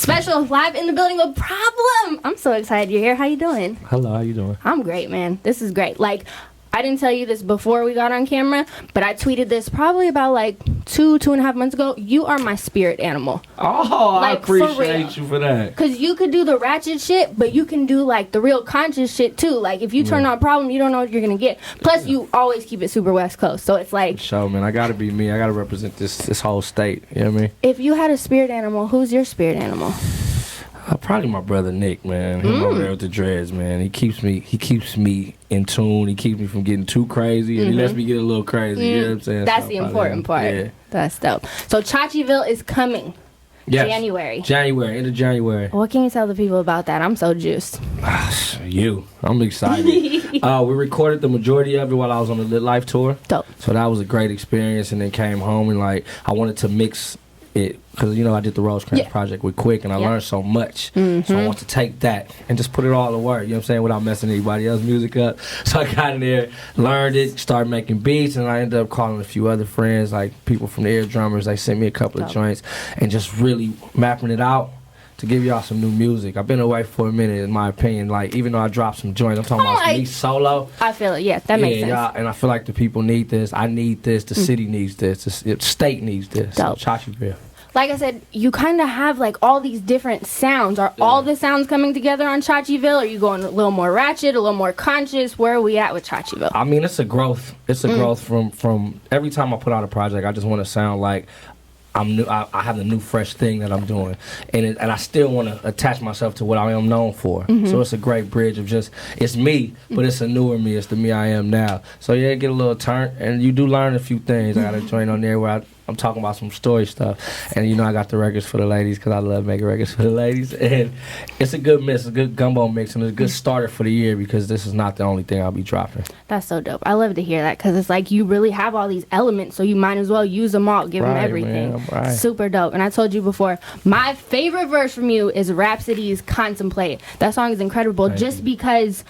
Special live in the building with Problem. I'm so excited you're here. How you doing? Hello, how you doing? I'm great, man. This is great. Like, I didn't tell you this before we got on camera, but I tweeted this probably about like 2.5 months ago. You are my spirit animal. Oh, like, I appreciate you for that. Because you could do the ratchet shit, but you can do like the real conscious shit too. Like, if you turn on Problem, you don't know what you're going to get. Plus, you always keep it super West Coast. So it's like... Show, man. I got to be me. I got to represent this whole state. You know what I mean? If you had a spirit animal, who's your spirit animal? Probably my brother Nick, man. Him over there with the dreads, man. He keeps me in tune. He keeps me from getting too crazy, and he lets me get a little crazy. You know what I'm saying? That's the important part. Yeah. That's dope. So Chachiville is coming. Yes. January, end of January. What can you tell the people about that? I'm so juiced. I'm excited. We recorded the majority of it while I was on the Lit Life tour. Dope. So that was a great experience, and then came home and like I wanted to mix it because I did the Rosecrans project with Quick, and I learned so much. So I want to take that and just put it all to work. You know what I'm saying? Without messing anybody else's music up. So I got in there, learned it, started making beats, and I ended up calling a few other friends, like people from the Air Drummers. They sent me a couple of joints, and just really mapping it out to give y'all some new music. I've been away for a minute, in my opinion. Like, even though I dropped some joints, I'm talking about me solo. I feel it. Yeah, that makes sense. Yeah, and I feel like the people need this. I need this. The city needs this. The state needs this. Dope. So Chachiville. Like I said, you kind of have like all these different sounds. Are all the sounds coming together on Chachiville? Or are you going a little more ratchet, a little more conscious? Where are we at with Chachiville? I mean, it's a growth. It's a growth from every time I put out a project. I just want to sound like I'm new. I have a new, fresh thing that I'm doing, and I still want to attach myself to what I am known for. So it's a great bridge of just it's me, but it's a newer me. It's the me I am now. So yeah, get a little turn, and you do learn a few things. I got a joint on there where I'm talking about some story stuff, and I got the records for the ladies because I love making records for the ladies, and it's a good mix, a good gumbo mix, and it's a good starter for the year because this is not the only thing I'll be dropping. That's so dope. I love to hear that because it's like you really have all these elements, so you might as well use them all, give them everything. Man, right. Super dope. And I told you before, my favorite verse from you is Rhapsody's Contemplate. That song is incredible because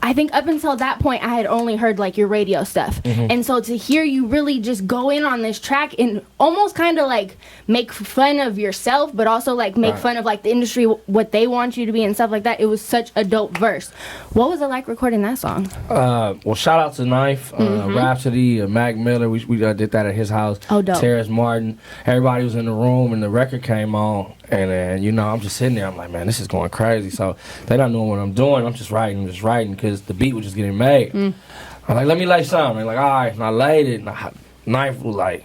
I think up until that point, I had only heard like your radio stuff. And so to hear you really just go in on this track and almost kind of like make fun of yourself, but also like make fun of like the industry, what they want you to be and stuff like that. It was such a dope verse. What was it like recording that song? Well, shout out to Knife, Rhapsody, Mac Miller. We did that at his house. Oh, dope. Terrence Martin. Everybody was in the room and the record came on. And I'm just sitting there. I'm like, man, this is going crazy. So they not knowing what I'm doing. I'm just writing because the beat was just getting made. I'm like, let me lay something. Like, all right. And I laid it. And Knife was like,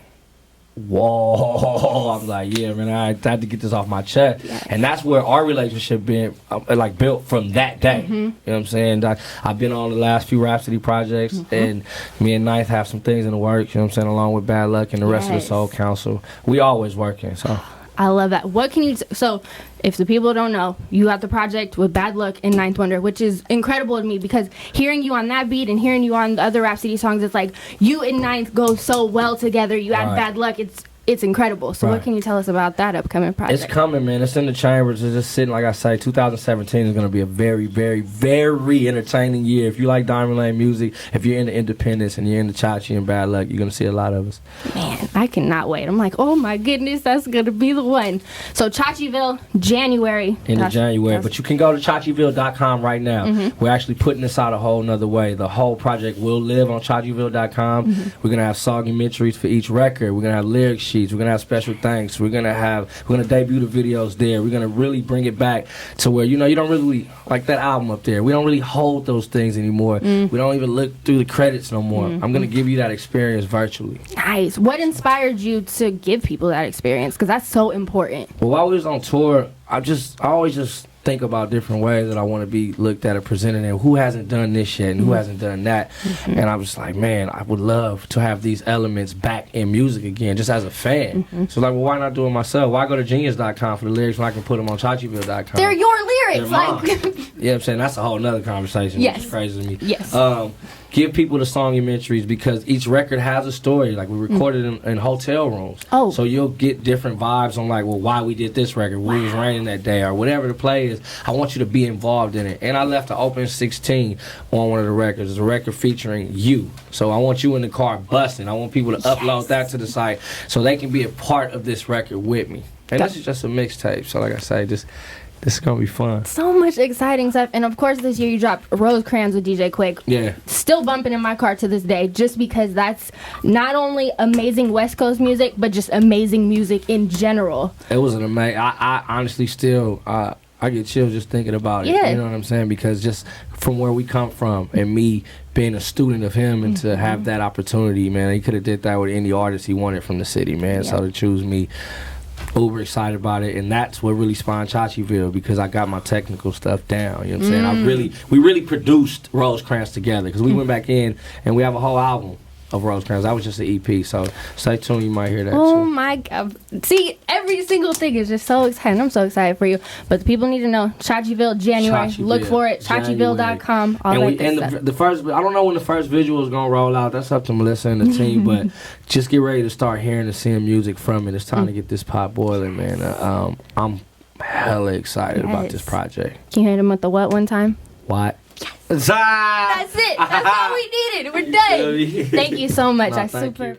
whoa. I'm like, yeah, man, I had to get this off my chest. And that's where our relationship been like built from that day. You know what I'm saying? I've been on the last few Rhapsody projects, and me and Knife have some things in the works, you know what I'm saying, along with Bad Luck and the rest of the Soul Council. We always working, so. I love that. What can you... So, if the people don't know, you got the project with Bad Luck and Ninth Wonder, which is incredible to me because hearing you on that beat and hearing you on the other Rhapsody songs, it's like you and Ninth go so well together. You add Bad Luck, it's incredible. So what can you tell us about that upcoming project? It's coming, man. It's in the chambers. It's just sitting, like I say, 2017 is going to be a very, very, very entertaining year. If you like Diamond Lane music, if you're into independence and you're into Chachi and Bad Luck, you're going to see a lot of us. Man, I cannot wait. I'm like, oh my goodness, that's going to be the one. So Chachiville, January. End of January. But you can go to chachiville.com right now. We're actually putting this out a whole nother way. The whole project will live on chachiville.com. We're going to have songumentaries for each record. We're going to have lyric sheets. We're gonna have special thanks. We're gonna debut the videos there. We're gonna really bring it back to where you don't really like that album up there. We don't really hold those things anymore. We don't even look through the credits no more. I'm gonna give you that experience virtually. Nice. What inspired you to give people that experience? Because that's so important. Well, while we was on tour, I always just think about different ways that I want to be looked at or presented, and who hasn't done this yet and who hasn't done that. And I was like, man, I would love to have these elements back in music again, just as a fan. So like, well, why not do it myself? Why go to genius.com for the lyrics when I can put them on chachiville.com? They're your lyrics. They're mine. You know what I'm saying? That's a whole nother conversation. Yes. Which is crazy to me. Yes. Give people the songumentaries because each record has a story. Like, we recorded in hotel rooms. Oh. So you'll get different vibes on, like, well, why we did this record, when it was raining that day, or whatever the play is. I want you to be involved in it. And I left an open 16 on one of the records. It's a record featuring you. So I want you in the car busting. I want people to upload that to the site so they can be a part of this record with me. And this is just a mixtape. So like I say, this is gonna be fun. So much exciting stuff. And of course this year you dropped Rosecrans with DJ Quick. Yeah. Still bumping in my car to this day, just because that's not only amazing West Coast music, but just amazing music in general. It was an amazing. I honestly still I get chills just thinking about it. Yeah. You know what I'm saying? Because just from where we come from, and me being a student of him, and to have that opportunity, man, he could have did that with any artist he wanted from the city, man. Yeah. So to choose me, uber excited about it, and that's what really spawned Chachiville, because I got my technical stuff down. You know what I'm saying? We really produced Rosecrans together, because we went back in and we have a whole album of Rosecrans. That was just an EP, so stay tuned, you might hear that Oh too. my God. See, every single thing is just so exciting. I'm so excited for you. But the people need to know, Chachiville, January. Chachiville, Look for it, chachiville.com, all and that we, good and stuff. the first, I don't know when the first visual is gonna roll out. That's up to Melissa and the team, but just get ready to start hearing and seeing music from it. It's time to get this pot boiling, man. I'm hella excited about this project. Can you hit him with the what one time? What? That's it. That's all we needed. We're done. Thank you so much. No, I thank super you.